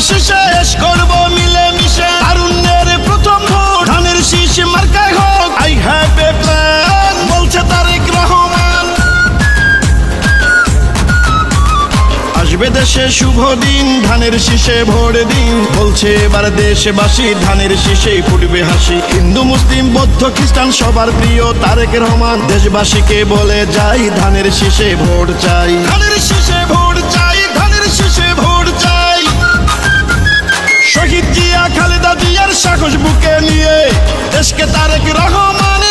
শেষ করব মিলে মিশে তারুণ্যের প্রথম ভোট ধানের শীষ মার্কায় হোক আই হ্যাভ এ প্ল্যান বলছে তারেক রহমান। আসবে দেশে শুভ দিন ধানের শীষে ভোট দিন বলছে এবার দেশবাসী ধানের শীষেই ফুটবে হাসি। হিন্দু মুসলিম বৌদ্ধ খ্রিস্টান সবার প্রিয় তারেক রহমান দেশবাসীকে বলে যাই ধানের শীষে ভোট চাই, ধানের শীষে ভোট চাই, ধানের শীষে ভোট চাই। শহীদ জিয়া খালেদা জিয়ার সাহস বুকে নিয়ে দেশকে তারেক রহমান